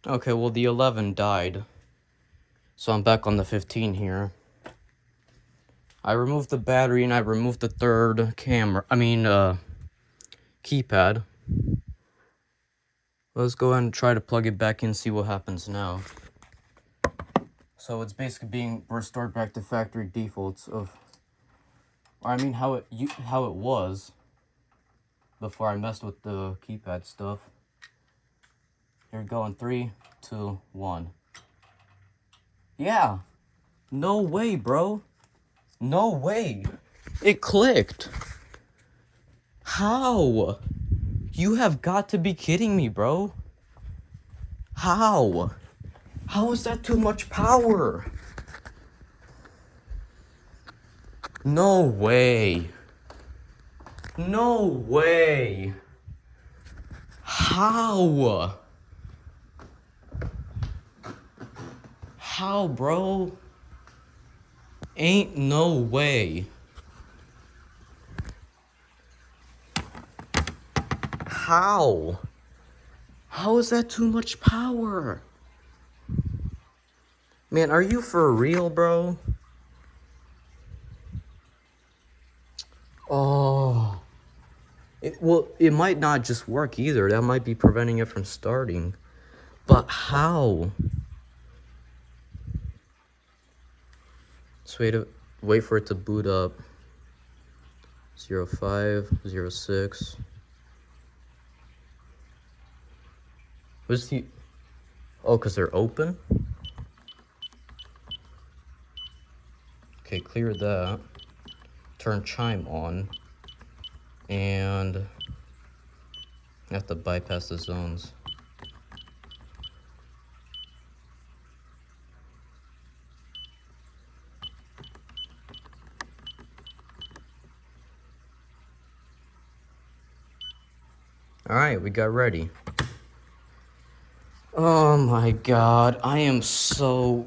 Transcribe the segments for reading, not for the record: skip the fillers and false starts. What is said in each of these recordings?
Okay, well the 11 died. So I'm back on the 15 here. I removed the battery and I removed the third camera. Keypad. Let's go ahead and try to plug it back in and see what happens now. So it's basically being restored back to factory defaults of, how it was before I messed with the keypad stuff. Here we go in 3, 2, 1. Yeah. No way, bro. No way. It clicked. How? You have got to be kidding me, bro. How? How is that too much power? No way. No way. How? How, bro? Ain't no way. How? How is that too much power? Man, are you for real, bro? Oh. It might not just work either. That might be preventing it from starting. But how? Just wait for it to boot up. 05, 06. What's the... Oh, because they're open? Okay, clear that. Turn chime on. And I have to bypass the zones. Alright, we got ready. Oh my god, I am so...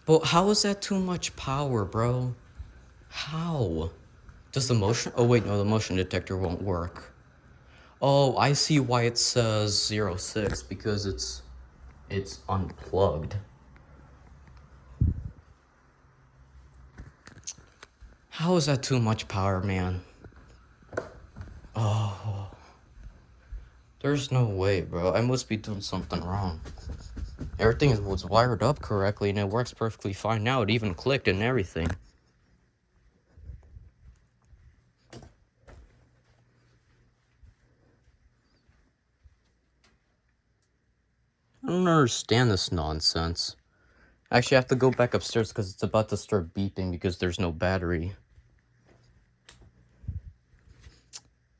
But how is that too much power, bro? How? Does the motion... Oh wait, no, the motion detector won't work. Oh, I see why it says 06, because it's unplugged. How is that too much power, man? Oh. There's no way, bro. I must be doing something wrong. Everything was wired up correctly and it works perfectly fine now. It even clicked and everything. I don't understand this nonsense. Actually, I have to go back upstairs because it's about to start beeping because there's no battery.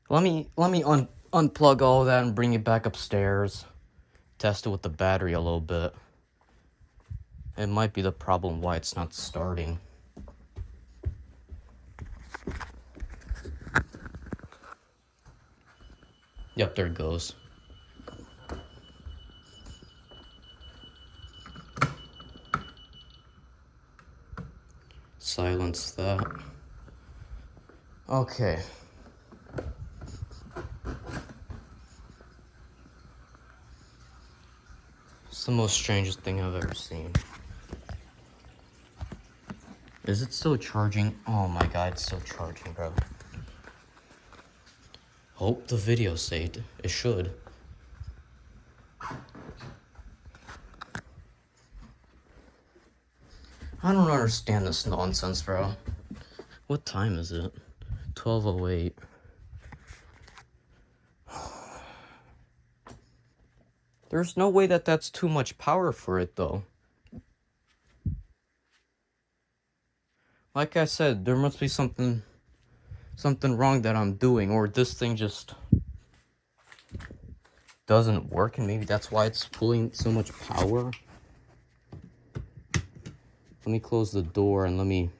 Let me unplug all that and bring it back upstairs. Test it with the battery a little bit. It might be the problem why it's not starting. Yep, there it goes. Silence that. Okay. It's the most strangest thing I've ever seen. Is it still charging? Oh my god, it's still charging, bro. Hope the video saved. It should. I don't understand this nonsense, bro. What time is it? 12:08. There's no way that that's too much power for it, though. Like I said, there must be something wrong that I'm doing, or this thing just doesn't work, and maybe that's why it's pulling so much power. Let me close the door and let me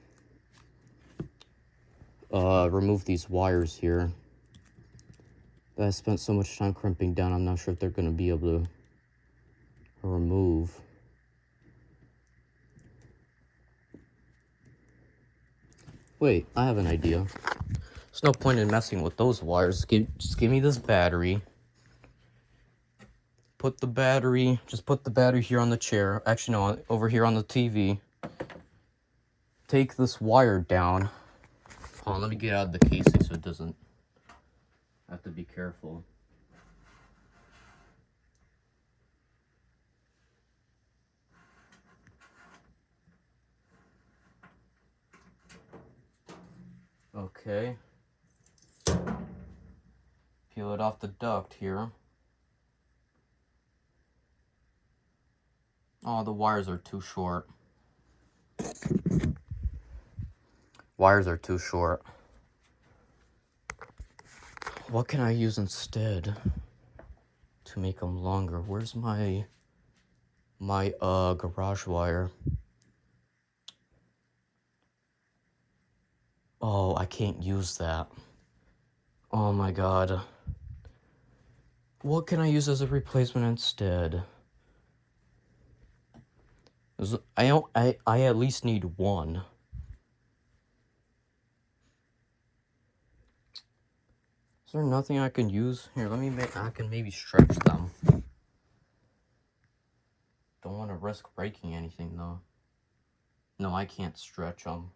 remove these wires here that I spent so much time crimping down. I'm not sure if they're going to be able to remove. Wait, I have an idea. There's no point in messing with those wires. Just give me this battery. put the battery here on the chair. Actually, no, over here on the TV. Take this wire down. Hold on, let me get out of the casing so it doesn't have to be careful. Okay. Peel it off the duct here. Oh, the wires are too short. Wires are too short. What can I use instead to make them longer? Where's my garage wire? Oh, I can't use that. Oh my god. What can I use as a replacement instead? I at least need one. Is there nothing I can use? Here, I can maybe stretch them. Don't want to risk breaking anything though. No, I can't stretch them.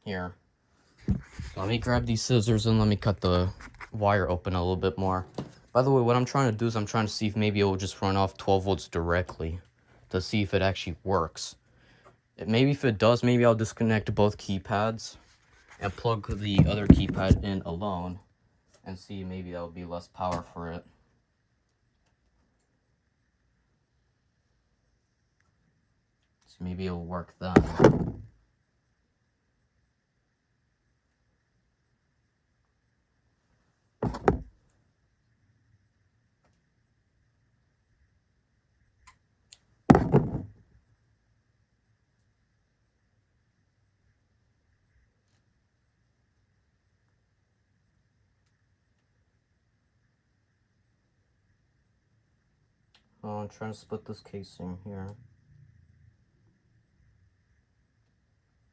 Here. Let me grab these scissors and let me cut the wire open a little bit more. By the way, what I'm trying to do is I'm trying to see if maybe it will just run off 12 volts directly to see if it actually works. Maybe if it does, maybe I'll disconnect both keypads and plug the other keypad in alone and see maybe that would be less power for it. So maybe it'll work then. Oh, I'm trying to split this casing here.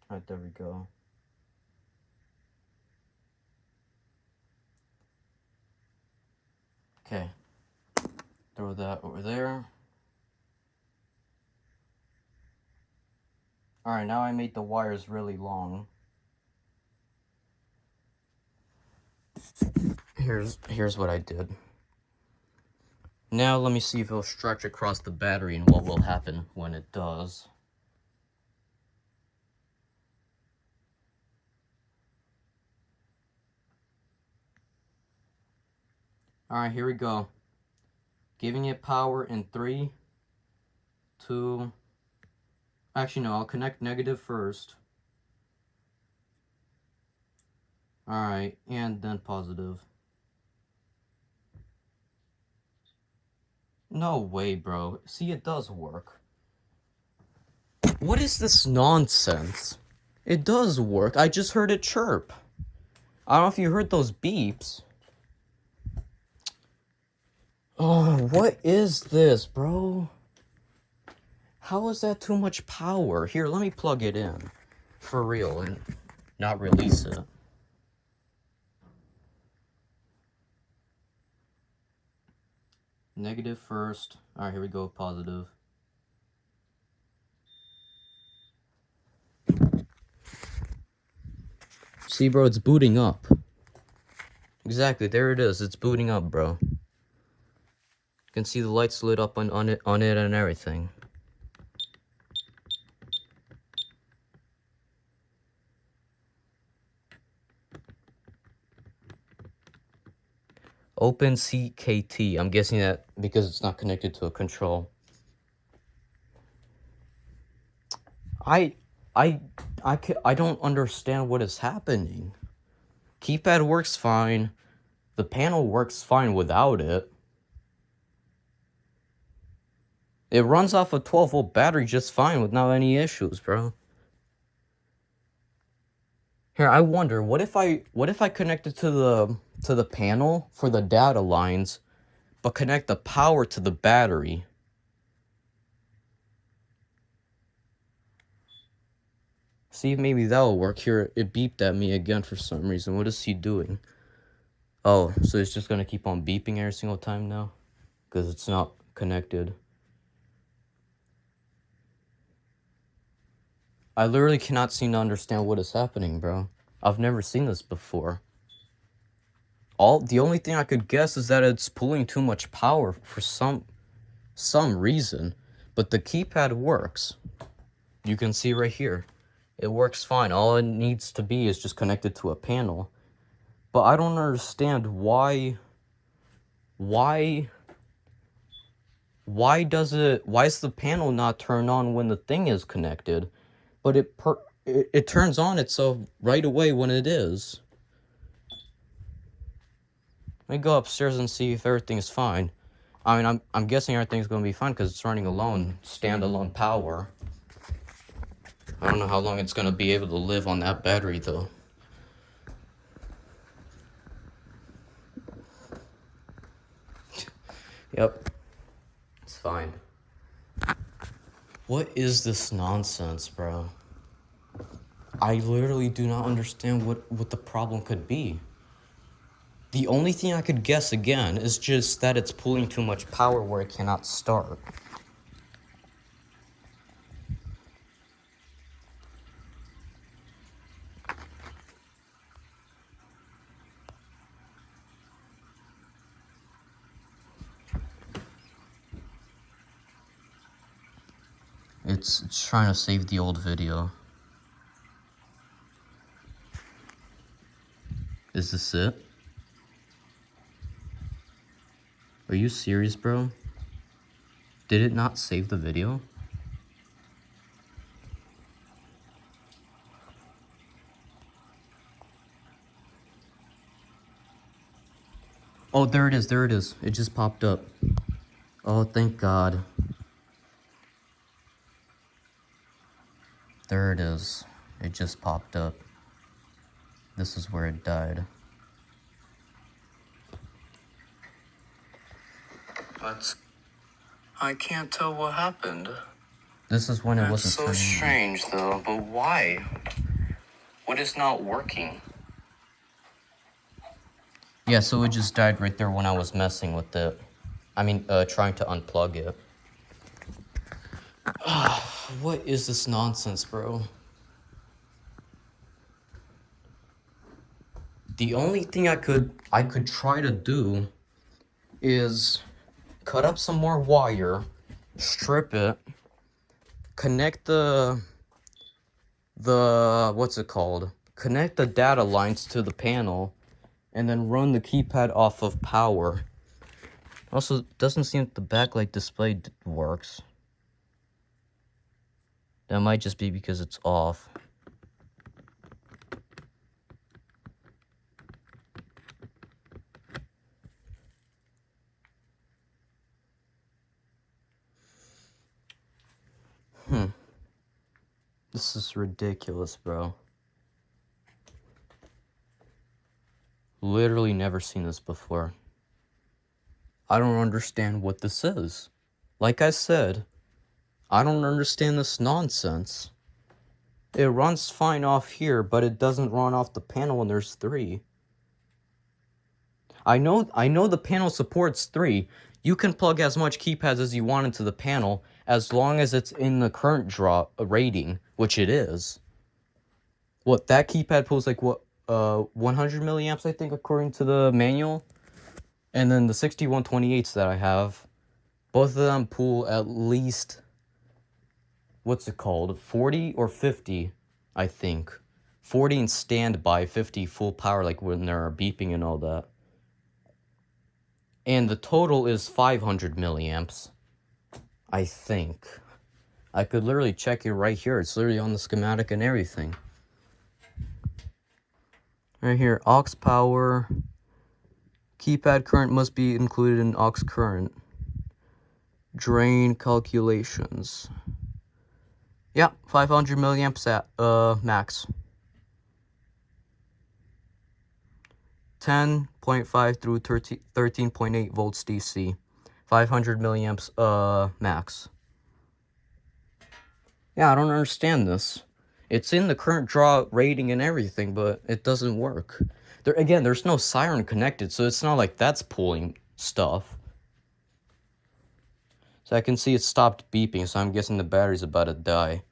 Alright, there we go. Okay. Throw that over there. Alright, now I made the wires really long. Here's what I did. Now let me see if it'll stretch across the battery and what will happen when it does. Alright, here we go. Giving it power in 3, 2... Actually, no, I'll connect negative first. Alright, and then positive. No way, bro. See, it does work. What is this nonsense? It does work. I just heard it chirp. I don't know if you heard those beeps. Oh, what is this, bro? How is that too much power? Here, let me plug it in. For real, and not release it. Negative first. Alright, here we go, positive. See, bro, it's booting up. Exactly, there it is. It's booting up, bro. You can see the lights lit up on it and everything. Open CKT. I'm guessing that because it's not connected to a control. I don't understand what is happening. Keypad works fine. The panel works fine without it. It runs off a 12-volt battery just fine without any issues, bro. Here, I wonder, what if I connect it to the panel for the data lines, but connect the power to the battery? See if maybe that'll work. Here, it beeped at me again for some reason. What is he doing? Oh, so it's just gonna keep on beeping every single time now? because it's not connected. I literally cannot seem to understand what is happening, bro. I've never seen this before. The only thing I could guess is that it's pulling too much power for some reason, but the keypad works. You can see right here. It works fine. All it needs to be is just connected to a panel. But I don't understand why does the panel not turn on when the thing is connected, but it turns on itself right away when it is. Let me go upstairs and see if everything's fine. I mean, I'm guessing everything's gonna be fine because it's running alone, standalone power. I don't know how long it's gonna be able to live on that battery though. Yep, it's fine. What is this nonsense, bro? I literally do not understand what the problem could be. The only thing I could guess again is just that it's pulling too much power where it cannot start. It's trying to save the old video. Is this it? Are you serious, bro? Did it not save the video? Oh, there it is, there it is. It just popped up. Oh, thank God. There it is. It just popped up. This is where it died. But I can't tell what happened. This is when it wasn't turning on. That's so strange, though. But why? What is not working? Yeah, so it just died right there when I was messing with it. I mean, trying to unplug it. What is this nonsense, bro? The only thing I could try to do is cut up some more wire, strip it, connect the what's it called? Connect the data lines to the panel, and then run the keypad off of power. Also, it doesn't seem that the backlight display works. That might just be because it's off. This is ridiculous, bro. Literally never seen this before. I don't understand what this is. Like I said, I don't understand this nonsense. It runs fine off here, but it doesn't run off the panel when there's 3. I know the panel supports 3. You can plug as much keypads as you want into the panel as long as it's in the current draw rating, which it is. What, that keypad pulls like what, 100 milliamps, I think, according to the manual. And then the 6128s that I have, both of them pull at least, what's it called, 40 or 50, I think. 40 in standby, 50 full power, like when they're beeping and all that. And the total is 500 milliamps, I think. I could literally check it right here. It's literally on the schematic and everything. Right here, aux power. Keypad current must be included in aux current. Drain calculations. Yeah, 500 milliamps at max. 10.5 through 13.8 volts DC. 500 milliamps max. Yeah, I don't understand this. It's in the current draw rating and everything, but it doesn't work. Again, there's no siren connected, so it's not like that's pulling stuff. So I can see it stopped beeping, so I'm guessing the battery's about to die.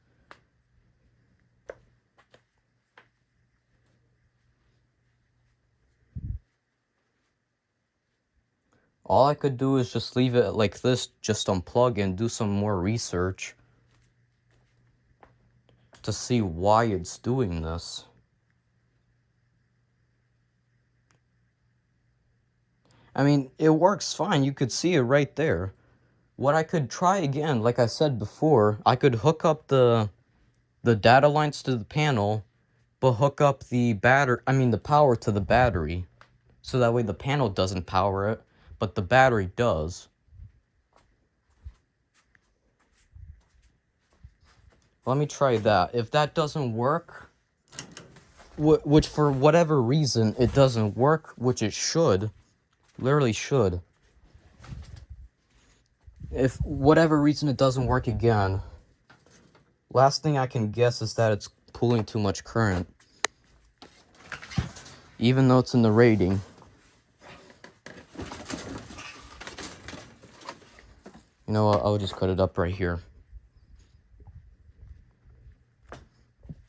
All I could do is just leave it like this, just unplug and do some more research to see why it's doing this. I mean, it works fine. You could see it right there. What I could try again, like I said before, I could hook up the data lines to the panel, but hook up the power to the battery. So that way the panel doesn't power it, but the battery does. Let me try that. If that doesn't work, which for whatever reason it doesn't work, which it should, literally should. If whatever reason it doesn't work again, last thing I can guess is that it's pulling too much current. Even though it's in the rating. You know what, I'll just cut it up right here.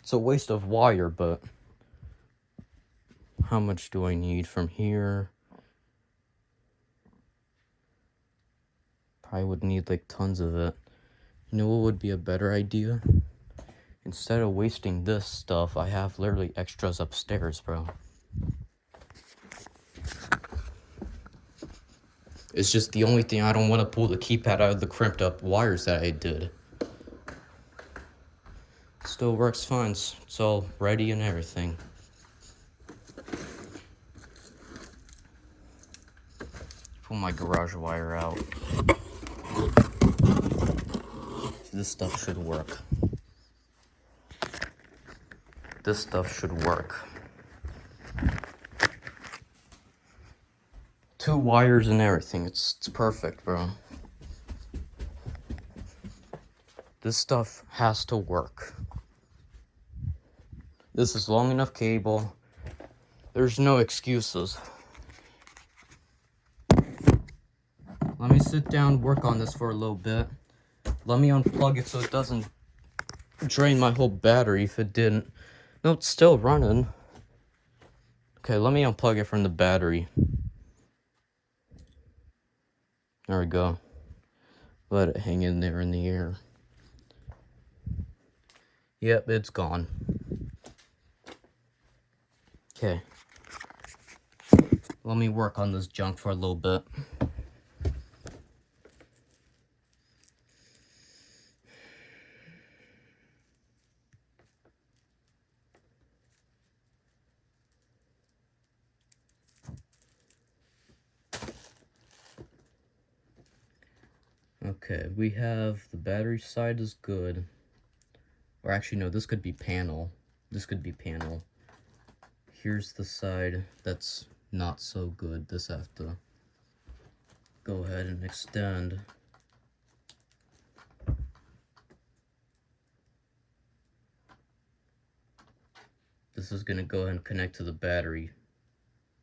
It's a waste of wire, but how much do I need from here? Probably would need like tons of it. You know what would be a better idea? Instead of wasting this stuff, I have literally extras upstairs, bro. It's just the only thing I don't want to pull the keypad out of the crimped up wires that I did. Still works fine. It's all ready and everything. Pull my garage wire out. This stuff should work. This stuff should work. 2 wires and everything. It's perfect, bro. This stuff has to work. This is long enough cable. There's no excuses. Let me sit down, work on this for a little bit. Let me unplug it so it doesn't drain my whole battery if it didn't. No, it's still running. Okay, let me unplug it from the battery. There we go. Let it hang in there in the air. Yep, it's gone. Okay. Let me work on this junk for a little bit. Okay, we have the battery side is good. Or actually, no, this could be panel. This could be panel. Here's the side that's not so good. This I have to go ahead and extend. This is gonna go ahead and connect to the battery.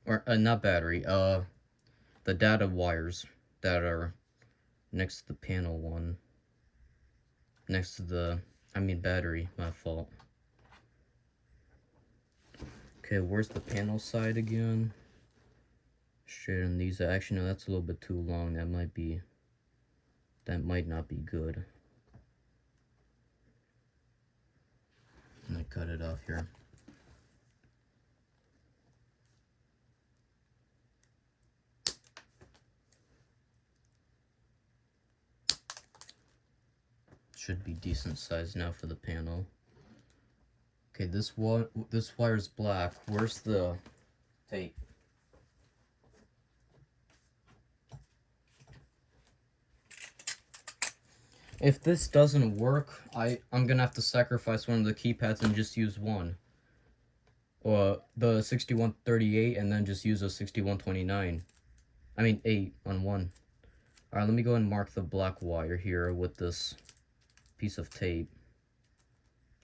Or, not battery, the data wires that are next to the panel one. Next to the, battery, my fault. Okay, where's the panel side again? Straight in these. Actually, no, that's a little bit too long. That might not be good. I'm gonna cut it off here. Should be decent size now for the panel. Okay, this wire's black. Where's the tape? If this doesn't work, I'm gonna have to sacrifice one of the keypads and just use one. Or the 6138 and then just use a 6129. 8 on one. Alright, let me go and mark the black wire here with this piece of tape.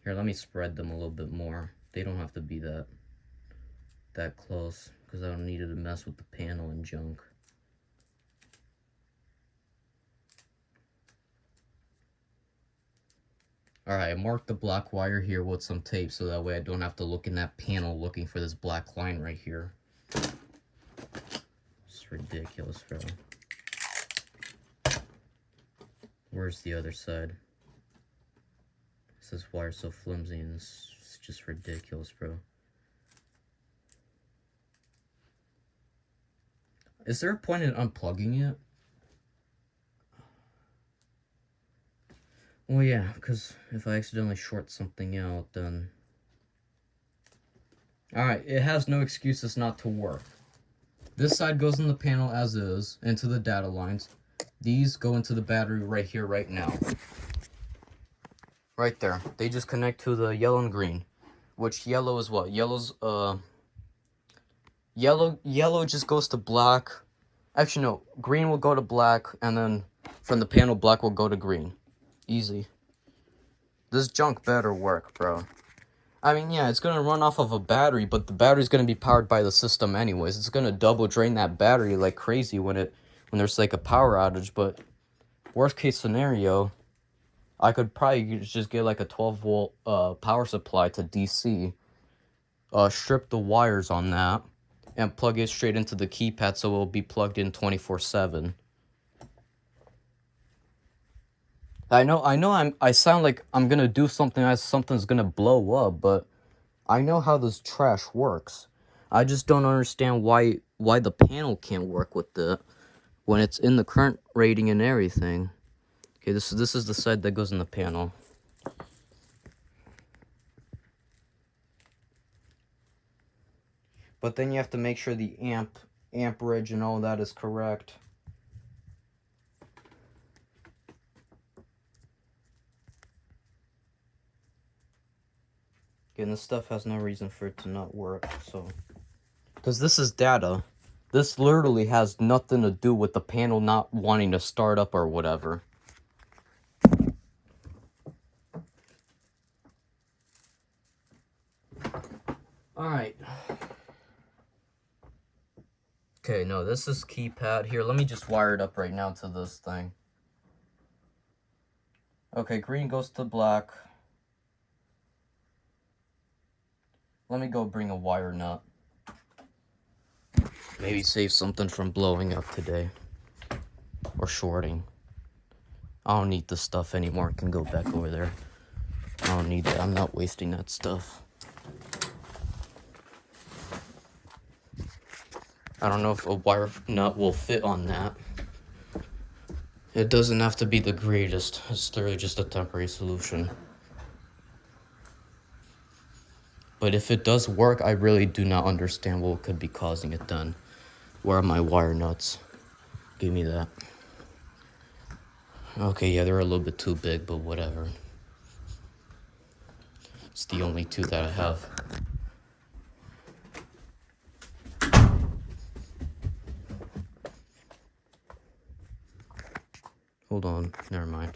Here, let me spread them a little bit more. They don't have to be that close, because I don't need it to mess with the panel and junk. Alright, I marked the black wire here with some tape so that way I don't have to look in that panel looking for this black line right here. It's ridiculous, bro. Where's the other side? This wire's so flimsy and it's just ridiculous, bro. Is there a point in unplugging it? Well, yeah, because if I accidentally short something out, then... Alright, it has no excuses not to work. This side goes in the panel as is, into the data lines. These go into the battery right here, right now. Right there. They just connect to the yellow and green. Which yellow is what? Yellow's, Yellow just goes to black. Actually, no. Green will go to black, and then from the panel, black will go to green. Easy. This junk better work, bro. I mean, yeah, it's gonna run off of a battery, but the battery's gonna be powered by the system anyways. It's gonna double drain that battery like crazy when there's like a power outage, but worst case scenario, I could probably just get like a 12-volt power supply to DC, strip the wires on that, and plug it straight into the keypad so it'll be plugged in 24/7. I sound like I'm gonna do something something's gonna blow up, but I know how this trash works. I just don't understand why the panel can't work with it when it's in the current rating and everything. Okay, this is the side that goes in the panel. But then you have to make sure the amperage and all that is correct. And this stuff has no reason for it to not work, so... Because this is data. This literally has nothing to do with the panel not wanting to start up or whatever. Alright. Okay, no, this is keypad. Here, let me just wire it up right now to this thing. Okay, green goes to black. Let me go bring a wire nut. Maybe save something from blowing up today. Or shorting. I don't need this stuff anymore. I can go back over there. I don't need that. I'm not wasting that stuff. I don't know if a wire nut will fit on that. It doesn't have to be the greatest. It's literally just a temporary solution. But if it does work, I really do not understand what could be causing it then. Where are my wire nuts? Give me that. Okay, yeah, they're a little bit too big, but whatever. It's the only two that I have. Hold on, never mind.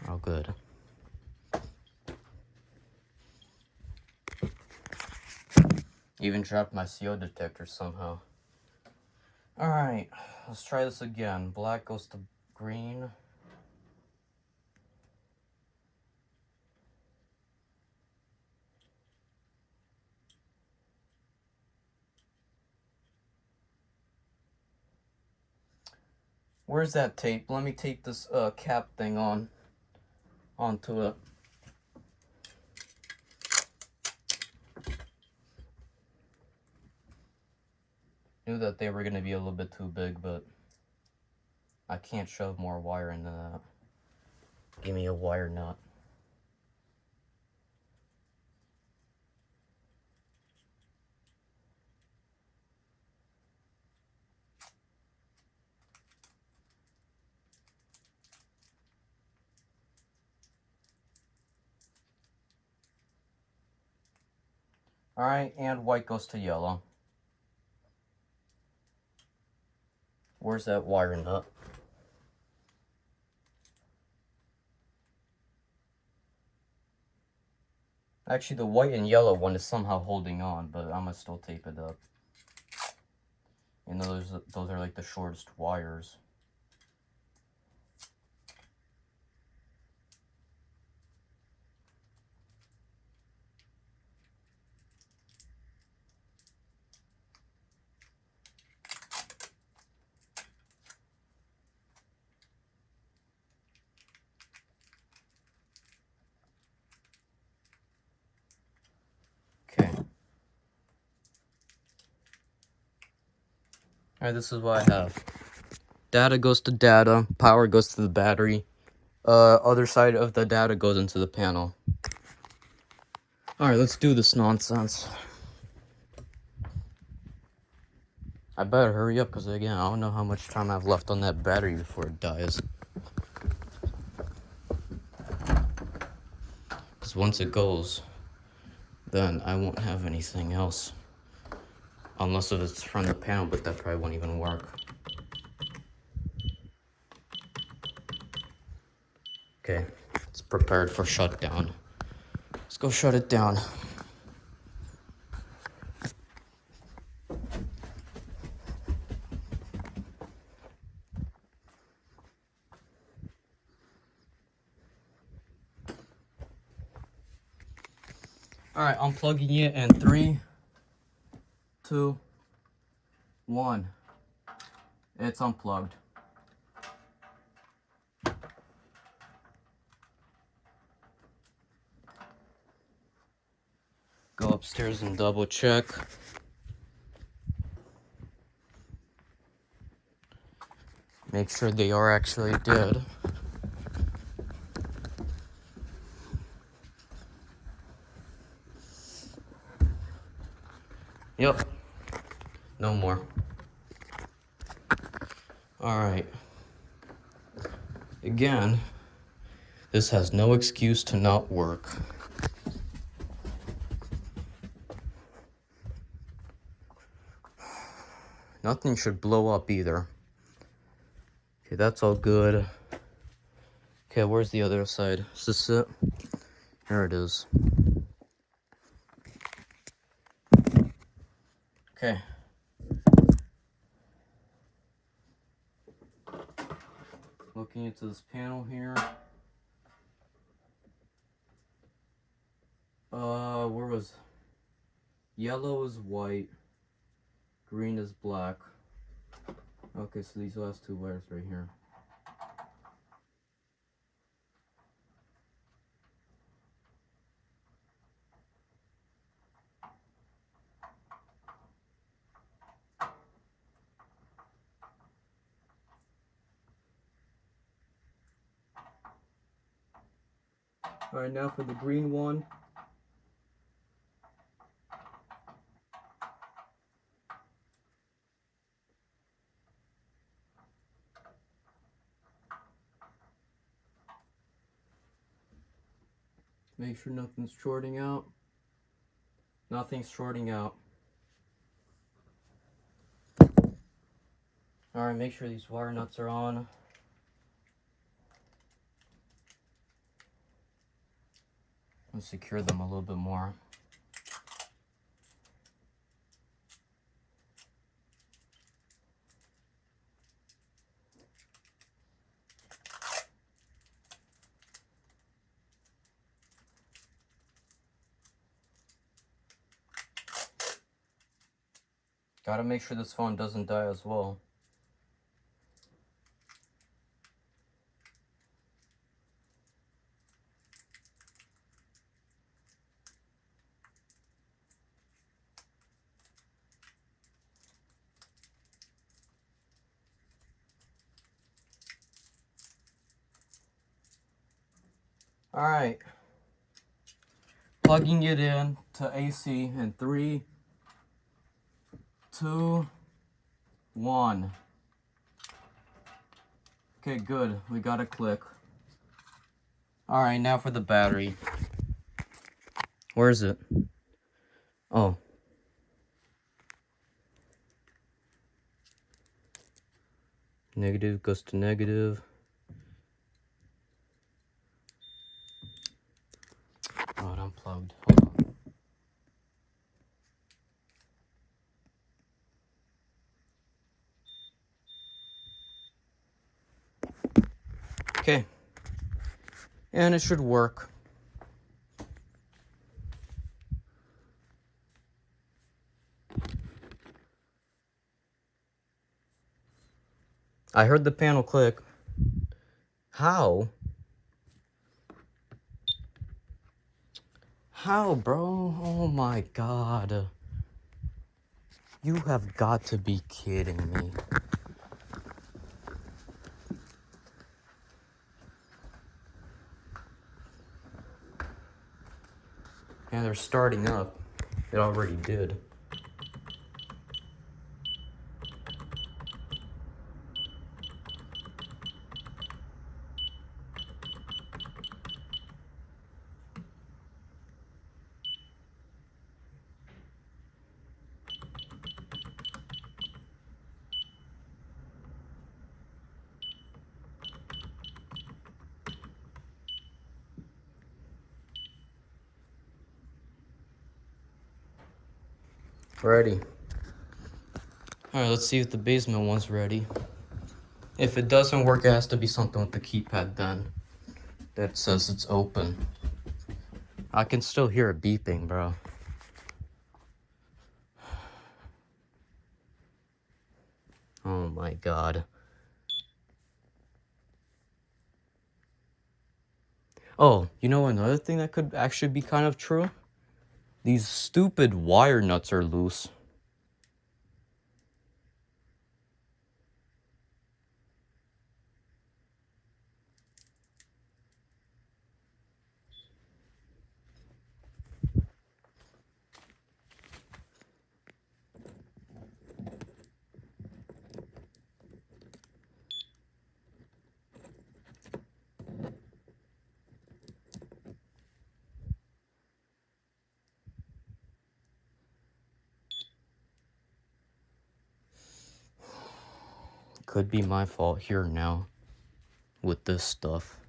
All good. Even dropped my CO detector somehow. Alright, let's try this again. Black goes to green. Where's that tape? Let me tape this cap thing onto it. Knew that they were going to be a little bit too big, but I can't shove more wire into that. Give me a wire nut. Alright, and white goes to yellow. Where's that wire nut? Actually, the white and yellow one is somehow holding on, but I'm gonna still tape it up. You know, those are like the shortest wires. Alright, this is what I have. Data goes to data, power goes to the battery. Other side of the data goes into the panel. Alright, let's do this nonsense. I better hurry up, because again, I don't know how much time I have left on that battery before it dies. Because once it goes, then I won't have anything else. Unless if it's from the panel, but that probably won't even work. Okay, it's prepared for shutdown. Let's go shut it down. Alright, unplugging it in 3, 2, 1. It's unplugged. Go upstairs and double check. Make sure they are actually dead. Yep. No more. Alright. Again, this has no excuse to not work. Nothing should blow up either. Okay, that's all good. Okay, where's the other side? Is this it? Here it is. Okay. Looking into this panel here. Where was... Yellow is white. Green is black. Okay, so these last two wires right here. Alright, now for the green one. Make sure nothing's shorting out. Nothing's shorting out. Alright, make sure these wire nuts are on. And secure them a little bit more. Gotta make sure this phone doesn't die as well. Alright. Plugging it in to AC in 3, 2, 1. Okay, good. We got a click. Alright, now for the battery. Where is it? Oh. Negative goes to negative. Oh, it unplugged. Hold on. Okay. And it should work. I heard the panel click. How? How, bro? Oh my god. You have got to be kidding me. And they're starting up. It already did. Ready. Alright, let's see if the basement one's ready. If it doesn't work, it has to be something with the keypad then. That says it's open. I can still hear it beeping, bro. Oh my god. Oh, you know another thing that could actually be kind of true? These stupid wire nuts are loose. Could be my fault here now with this stuff.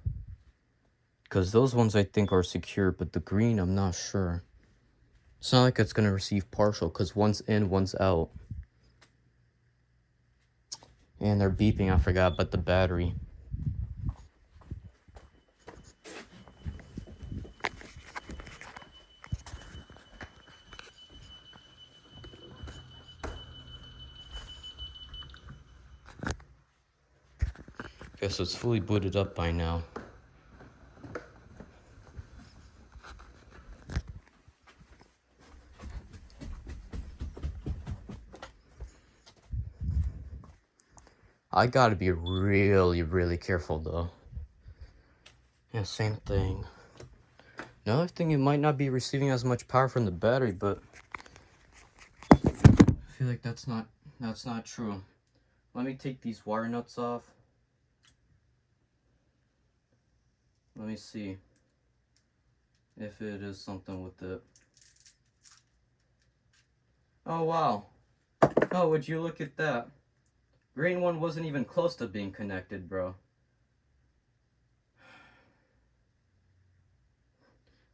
Because those ones I think are secure, but the green I'm not sure. It's not like it's going to receive partial because one's in, one's out. And they're beeping, I forgot about the battery. Guess it's fully booted up by now. I gotta be really, really careful though. Yeah, same thing. Another thing, it might not be receiving as much power from the battery, but I feel like that's not true. Let me take these wire nuts off. Let me see if it is something with it. Oh wow. Oh, would you look at that? Green one wasn't even close to being connected, bro.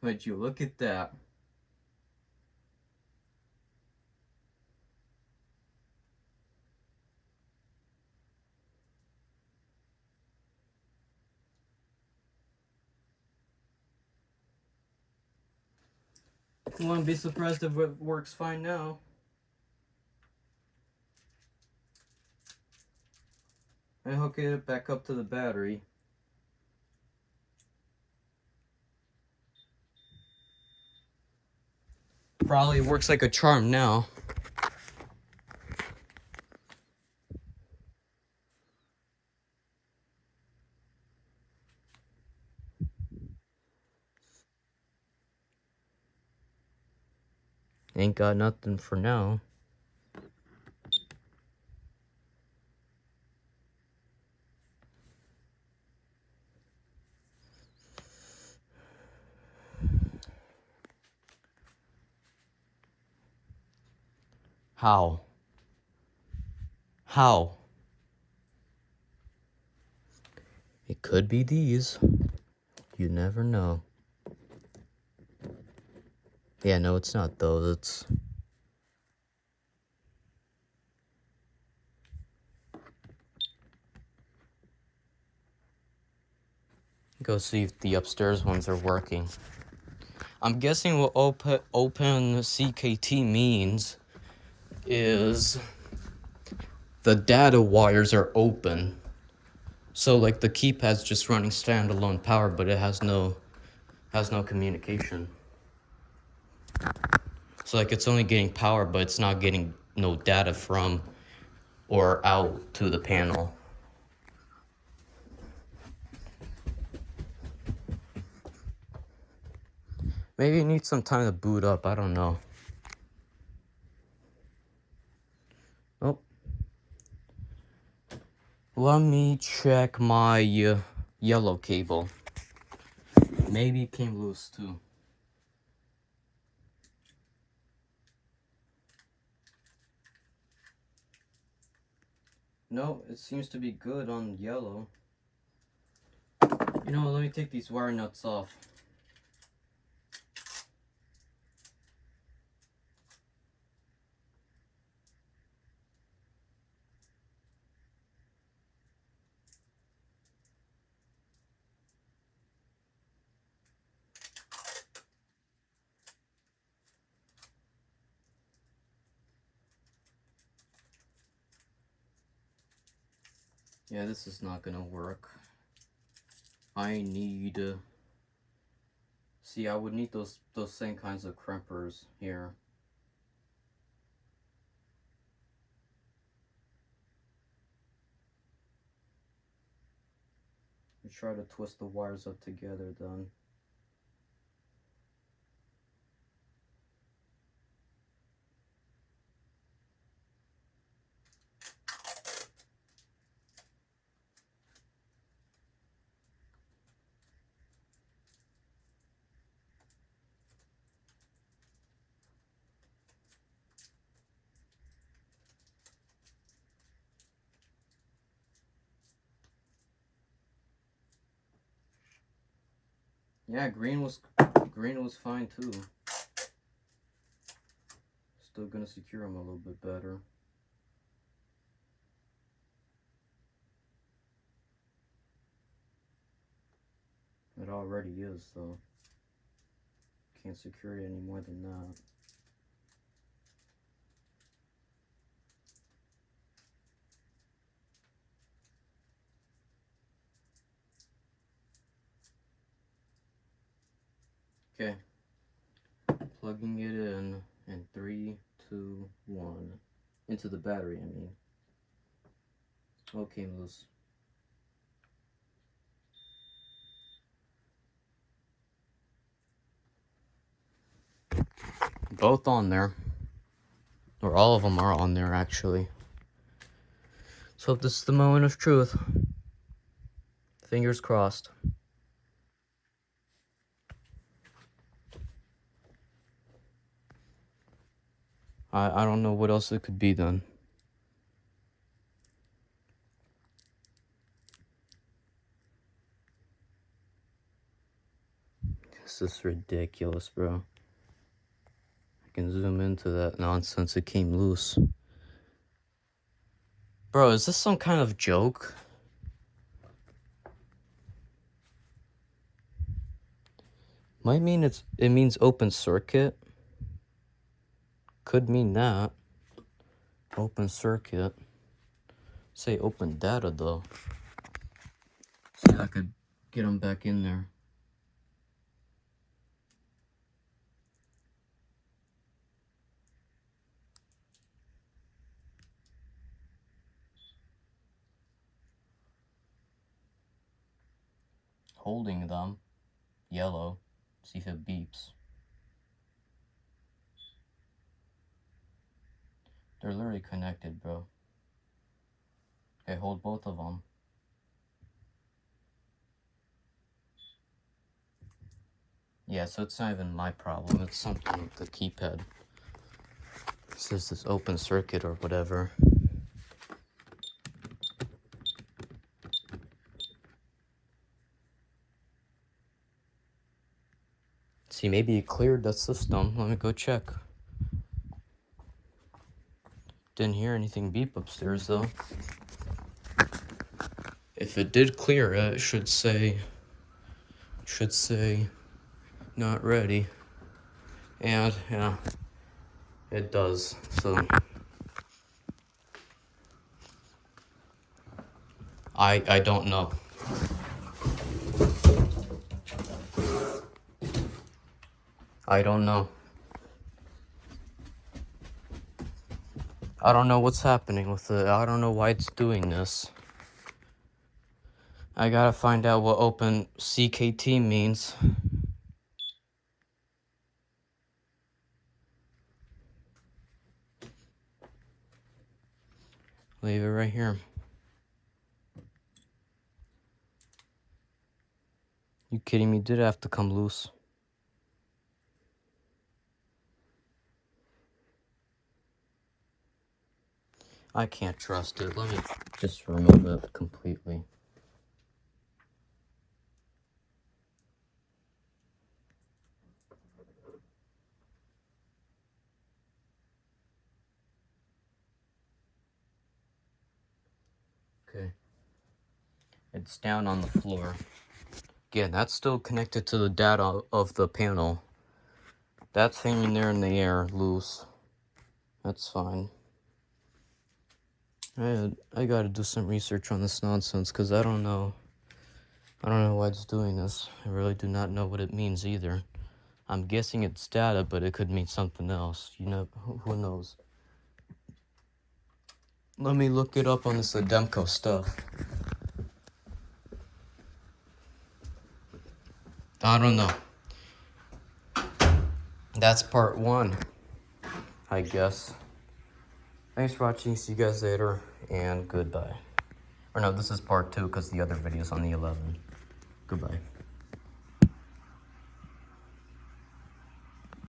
Would you look at that? I wouldn't be surprised if it works fine now. I hook it back up to the battery. Probably works like a charm now. Ain't got nothing for now. How? How? It could be these. You never know. Yeah, no, it's not those. It's... Go see if the upstairs ones are working. I'm guessing what open CKT means is the data wires are open. So like the keypad's just running standalone power, but it has no communication. So like it's only getting power, but it's not getting no data from or out to the panel. Maybe it needs some time to boot up, I don't know. Oh. Let me check my yellow cable. Maybe it came loose too. No, it seems to be good on yellow. You know, let me take these wire nuts off. Yeah, this is not gonna work. I need see, I would need those same kinds of crimpers here. We try to twist the wires up together then. Yeah, green was fine too. Still gonna secure them a little bit better. It already is though. Can't secure it any more than that. Okay. Plugging it in 3, 2, 1. Into the battery, I mean. Oh, it came loose. Both on there. Or all of them are on there, actually. So if this is the moment of truth. Fingers crossed. I don't know what else it could be then. This is ridiculous, bro. I can zoom into that nonsense. It came loose. Bro, is this some kind of joke? Might mean it means open circuit. Could mean that. Open circuit. Say open data though. See if I could get them back in there. Holding them. Yellow. See if it beeps. They're literally connected, bro. Okay, hold both of them. Yeah, so it's not even my problem. It's something with the keypad. It says this open circuit or whatever. See, maybe it cleared the system. Let me go check. Didn't hear anything beep upstairs though. If it did clear it should say not ready. And yeah, it does. So I don't know. I don't know. I don't know what's happening with it. I don't know why it's doing this. I gotta find out what open CKT means. Leave it right here. You kidding me? Did it have to come loose? I can't trust it. Let me just remove it completely. Okay. It's down on the floor. Again, that's still connected to the data of the panel. That's hanging there in the air, loose. That's fine. I gotta do some research on this nonsense, because I don't know. I don't know why it's doing this. I really do not know what it means either. I'm guessing it's data, but it could mean something else. You know, who knows? Let me look it up on this Ademco stuff. I don't know. That's part 1, I guess. Thanks for watching. See you guys later, and goodbye. Or no, this is part 2 because the other video's on the 11th.